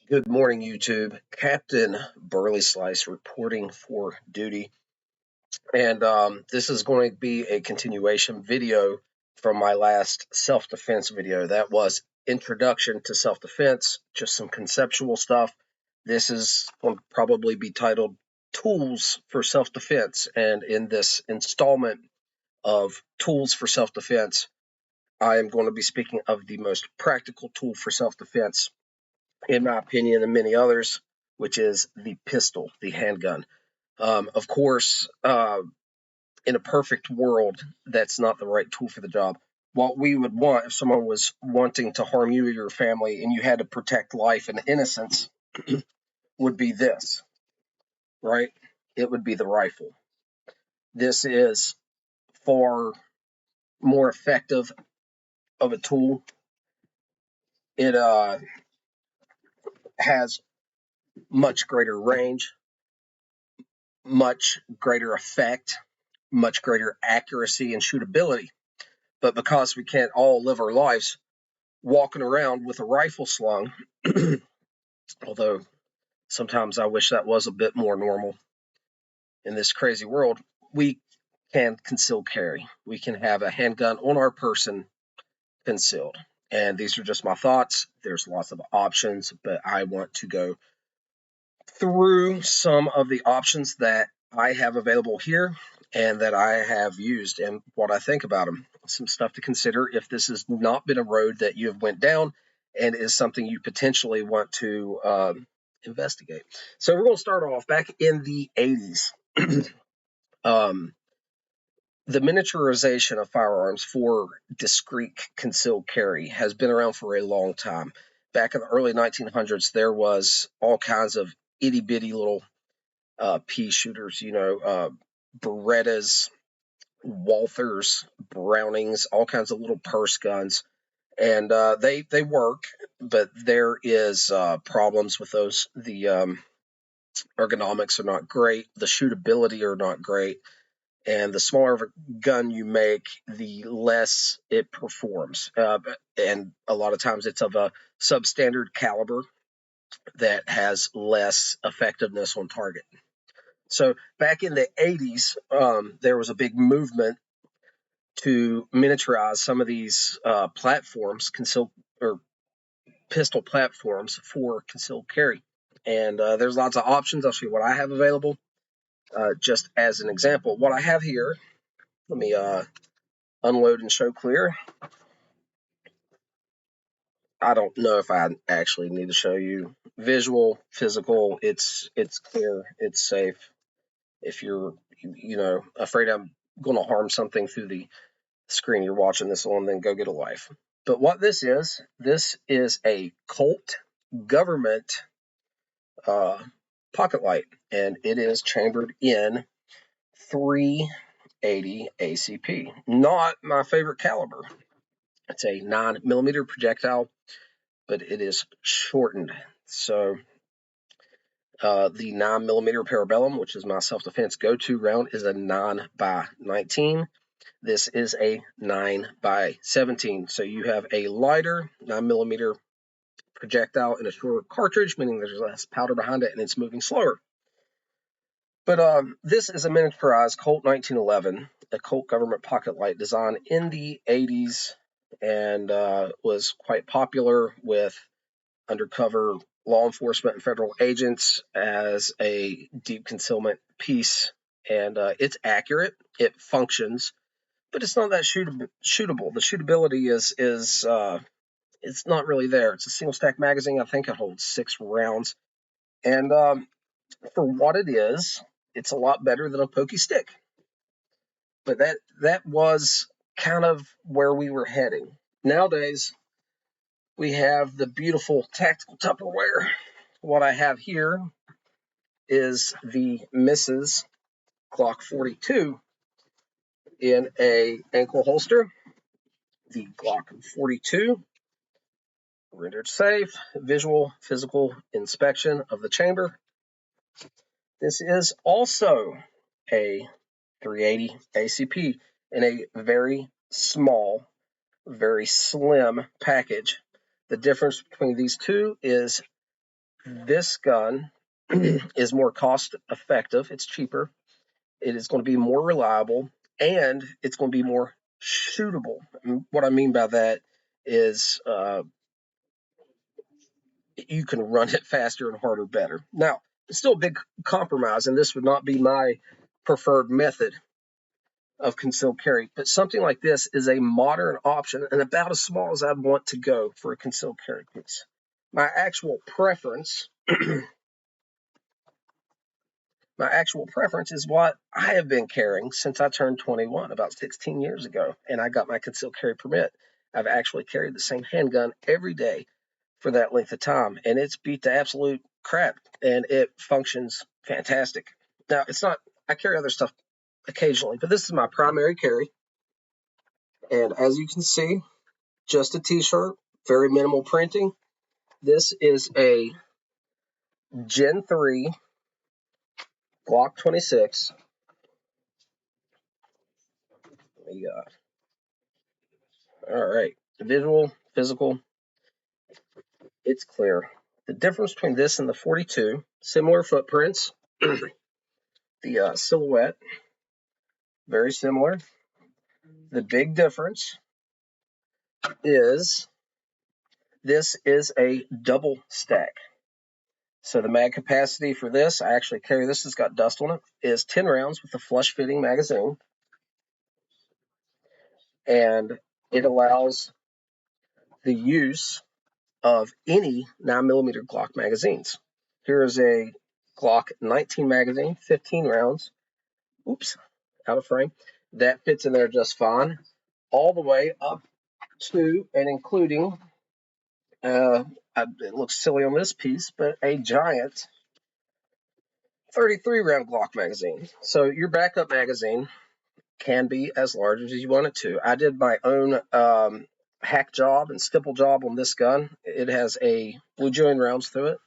Good morning, YouTube. Captain Burley Slice reporting for duty. And this is going to be a continuation video from my last self-defense video. That was introduction to self-defense, just some conceptual stuff. This is going to probably be titled Tools for Self-Defense. And in this installment of Tools for Self-Defense, I am going to be speaking of the most practical tool for self-defense, in my opinion, and many others, which is the pistol, the handgun. Of course, in a perfect world, that's not the right tool for the job. What we would want if someone was wanting to harm you or your family and you had to protect life and innocence would be this, right? It would be the rifle. This is far more effective of a tool. It has much greater range, much greater effect, much greater accuracy and shootability. But because we can't all live our lives walking around with a rifle slung, although sometimes I wish that was a bit more normal in this crazy world, we can conceal carry. We can have a handgun on our person concealed. And these are just my thoughts. There's lots of options, but I want to go through some of the options that I have available here and that I have used and what I think about them. Some stuff to consider if this has not been a road that you have went down and is something you potentially want to investigate. So we're going to start off back in the 80s. The miniaturization of firearms for discreet concealed carry has been around for a long time. Back in the early 1900s, there was all kinds of itty bitty little pea shooters, Berettas, Walthers, Brownings, all kinds of little purse guns, and they work, but there is problems with those. The ergonomics are not great, the shootability are not great, and the smaller of a gun you make, the less it performs. And a lot of times it's of a substandard caliber that has less effectiveness on target. So back in the 80s, there was a big movement to miniaturize some of these platforms, concealed or pistol platforms for concealed carry. And there's lots of options. I'll show you what I have available. Just as an example, what I have here, let me unload and show clear. I don't know if I actually need to show you visual, physical. It's clear, it's safe. If you're afraid I'm going to harm something through the screen you're watching this on, then go get a life. But what this is a Colt government pocket light, and it is chambered in 380 ACP. Not my favorite caliber. It's a 9mm projectile, but it is shortened. So the 9mm Parabellum, which is my self-defense go-to round, is a 9x19. This is a 9x17. So you have a lighter 9mm projectile and a shorter cartridge, meaning there's less powder behind it and it's moving slower. But this is a miniaturized Colt 1911, a Colt government pocket light design in the 80s, and was quite popular with undercover law enforcement and federal agents as a deep concealment piece. And it's accurate, it functions, but it's not that shootable. The shootability is it's not really there. It's a single stack magazine. I think it holds 6 rounds, and for what it is, it's a lot better than a pokey stick. But that was kind of where we were heading. Nowadays, we have the beautiful tactical Tupperware. What I have here is the Mrs. Glock 42 in a ankle holster. The Glock 42 rendered safe, visual, physical inspection of the chamber. This is also a 380 ACP in a very small, very slim package. The difference between these two is This gun is more cost effective. It's cheaper. It is going to be more reliable, and it's going to be more shootable. And what I mean by that is you can run it faster and harder better. Now, it's still a big compromise, and this would not be my preferred method of concealed carry, but something like this is a modern option and about as small as I'd want to go for a concealed carry piece. My actual preference is what I have been carrying since I turned 21 about 16 years ago, and I got my concealed carry permit. I've actually carried the same handgun every day for that length of time, and it's beat the absolute crap, and it functions fantastic. Now, it's not, I carry other stuff occasionally, but this is my primary carry, and as you can see, just a t-shirt, very minimal printing. This is a Gen 3 Glock 26. We got, all right, visual, physical, it's clear. The difference between this and the 42, similar footprints, the silhouette, very similar. The big difference is this is a double stack. So the mag capacity for this, I actually carry this, it's got dust on it, is 10 rounds with a flush fitting magazine. And it allows the use of any 9mm Glock magazines. Here is a Glock 19 magazine, 15 rounds. Oops, out of frame. That fits in there just fine. All the way up to and including, it looks silly on this piece, but a giant 33 round Glock magazine. So your backup magazine can be as large as you want it to. I did my own hack job and stipple job on this gun. It has a blue joint rounds through it,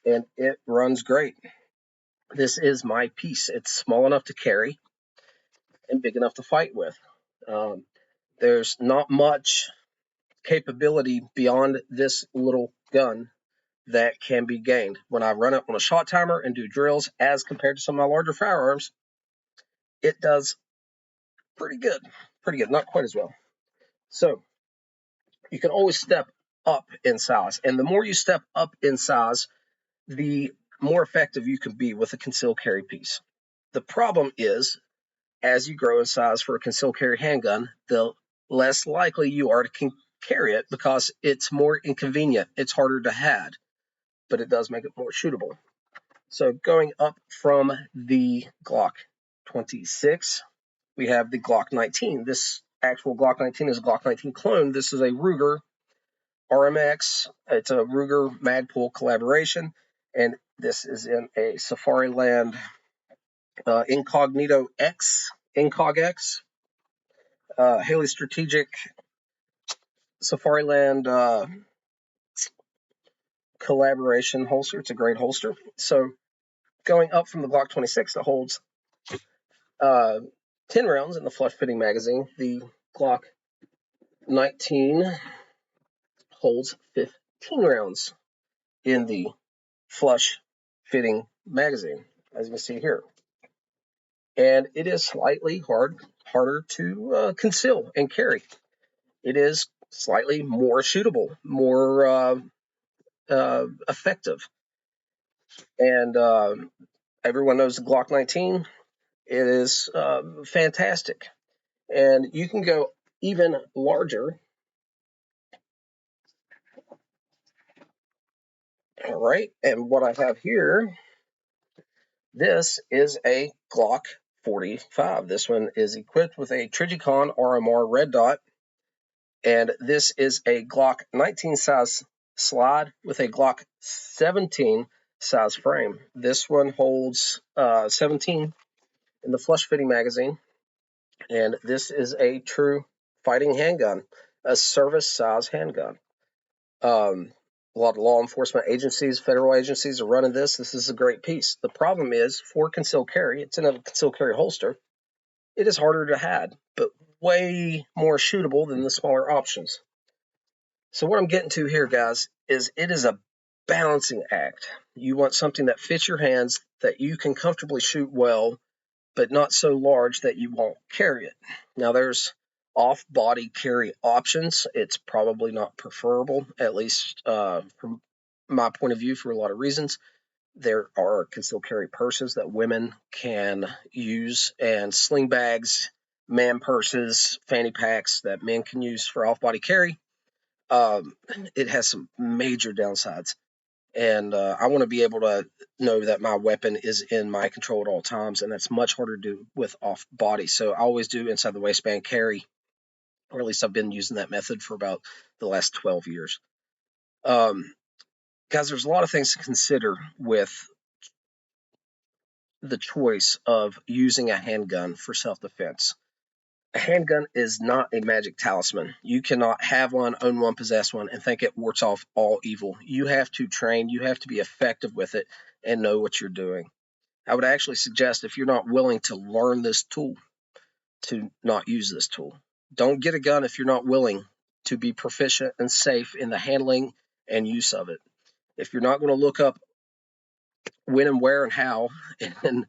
and it runs great. This is my piece. It's small enough to carry and big enough to fight with. There's not much capability beyond this little gun that can be gained. When I run it on a shot timer and do drills as compared to some of my larger firearms, it does pretty good. Pretty good, not quite as well. So you can always step up in size. And the more you step up in size, the more effective you can be with a concealed carry piece. The problem is, as you grow in size for a concealed carry handgun, the less likely you are to carry it because it's more inconvenient. It's harder to hide, but it does make it more shootable. So going up from the Glock 26, we have the Glock 19. This actual Glock 19 is a Glock 19 clone. This is a Ruger RMX. It's a Ruger Magpul collaboration, and this is in a Safariland Incognito X, Incog X, Haley Strategic Safariland collaboration holster. It's a great holster. So going up from the Glock 26 that holds 10 rounds in the flush fitting magazine, the Glock 19 holds 15 rounds in the flush fitting magazine, as you can see here. And it is slightly harder to conceal and carry. It is slightly more shootable, more effective. And everyone knows the Glock 19. It is fantastic. And you can go even larger. All right, and what I have here, this is a Glock 45. This one is equipped with a Trigicon RMR red dot, and this is a Glock 19 size slide with a Glock 17 size frame. This one holds 17 in the flush fitting magazine, and this is a true fighting handgun, a service size handgun. A lot of law enforcement agencies, federal agencies are running this. This is a great piece. The problem is, for concealed carry, it's in a concealed carry holster. It is harder to hide, but way more shootable than the smaller options. So what I'm getting to here, guys, is it is a balancing act. You want something that fits your hands, that you can comfortably shoot well, but not so large that you won't carry it. Now, there's off-body carry options. It's probably not preferable, at least from my point of view, for a lot of reasons. There are concealed carry purses that women can use, and sling bags, man purses, fanny packs that men can use for off-body carry. It has some major downsides. And I want to be able to know that my weapon is in my control at all times, and that's much harder to do with off body. So I always do inside the waistband carry, or at least I've been using that method for about the last 12 years. Guys, there's a lot of things to consider with the choice of using a handgun for self-defense. A handgun is not a magic talisman. You cannot have one, own one, possess one, and think it wards off all evil. You have to train, you have to be effective with it, and know what you're doing. I would actually suggest, if you're not willing to learn this tool, to not use this tool. Don't get a gun if you're not willing to be proficient and safe in the handling and use of it. If you're not going to look up when and where and how and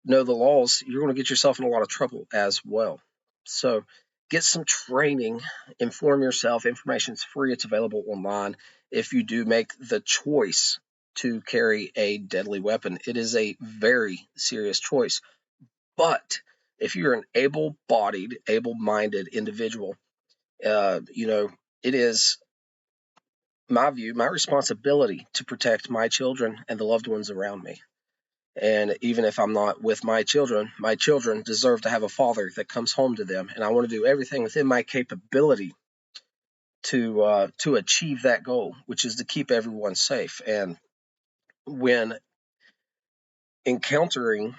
know the laws, you're going to get yourself in a lot of trouble as well. So get some training, inform yourself. Information's free, it's available online. If you do make the choice to carry a deadly weapon, it is a very serious choice. But if you're an able-bodied, able-minded individual, it is my view, my responsibility to protect my children and the loved ones around me. And even if I'm not with my children deserve to have a father that comes home to them. And I want to do everything within my capability to achieve that goal, which is to keep everyone safe. And when encountering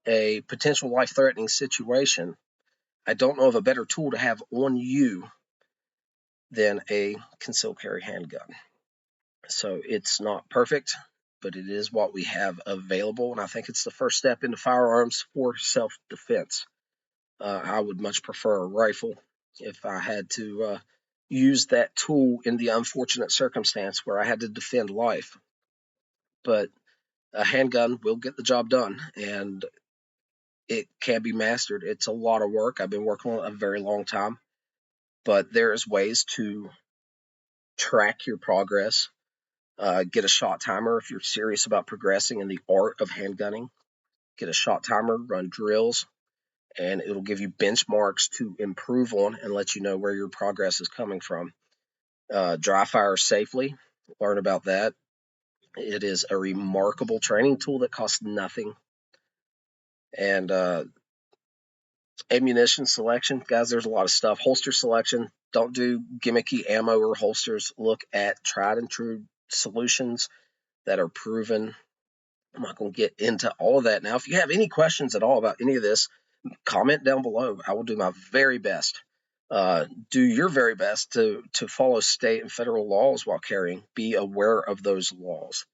a potential life-threatening situation, I don't know of a better tool to have on you than a concealed carry handgun. So it's not perfect, but it is what we have available, and I think it's the first step into firearms for self-defense. I would much prefer a rifle if I had to use that tool in the unfortunate circumstance where I had to defend life. But a handgun will get the job done, and it can be mastered. It's a lot of work. I've been working on it a very long time, but there's ways to track your progress. Get a shot timer if you're serious about progressing in the art of handgunning. Get a shot timer, run drills, and it'll give you benchmarks to improve on and let you know where your progress is coming from. Dry fire safely, learn about that. It is a remarkable training tool that costs nothing. And ammunition selection, guys, there's a lot of stuff. Holster selection, don't do gimmicky ammo or holsters. Look at tried and true solutions that are proven. I'm not going to get into all of that now. If you have any questions at all about any of this, comment down below. I will do my very best. Do your very best to follow state and federal laws while carrying. Be aware of those laws.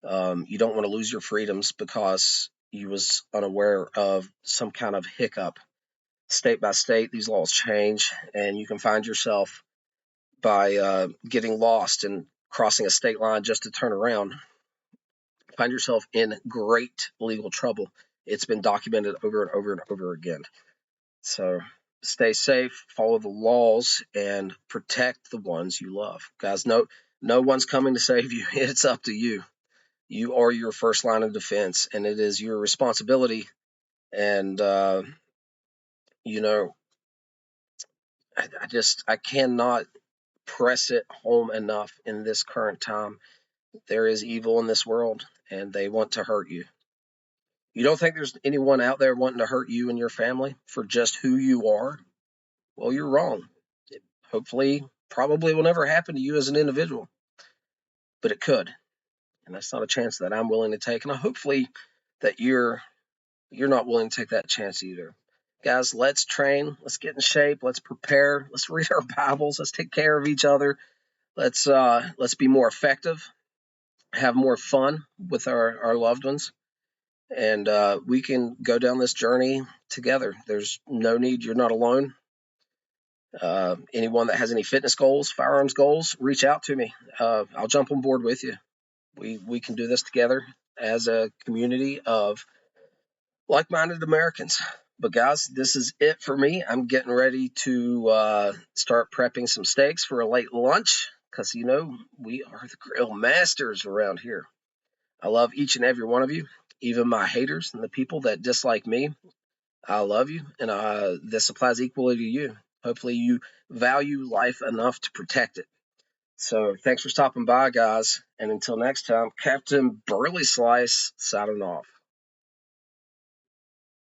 You don't want to lose your freedoms because you was unaware of some kind of hiccup. State by state, these laws change, and you can find yourself by getting lost and crossing a state line just to turn around. Find yourself in great legal trouble. It's been documented over and over and over again. So stay safe, follow the laws, and protect the ones you love. Guys, no one's coming to save you. It's up to you. You are your first line of defense, and it is your responsibility. And, I cannot press it home enough in this current time. There is evil in this world, and they want to hurt you. You don't think there's anyone out there wanting to hurt you and your family for just who you are? Well, you're wrong. It hopefully, probably will never happen to you as an individual, but it could. And that's not a chance that I'm willing to take. And hopefully that you're not willing to take that chance either. Guys, let's train. Let's get in shape. Let's prepare. Let's read our Bibles. Let's take care of each other. Let's be more effective. Have more fun with our loved ones. And we can go down this journey together. There's no need. You're not alone. Anyone that has any fitness goals, firearms goals, reach out to me. I'll jump on board with you. We can do this together as a community of like-minded Americans. But guys, this is it for me. I'm getting ready to start prepping some steaks for a late lunch because we are the grill masters around here. I love each and every one of you, even my haters and the people that dislike me. I love you, and this applies equally to you. Hopefully, you value life enough to protect it. So, thanks for stopping by, guys. And until next time, Captain Burley Slice signing off.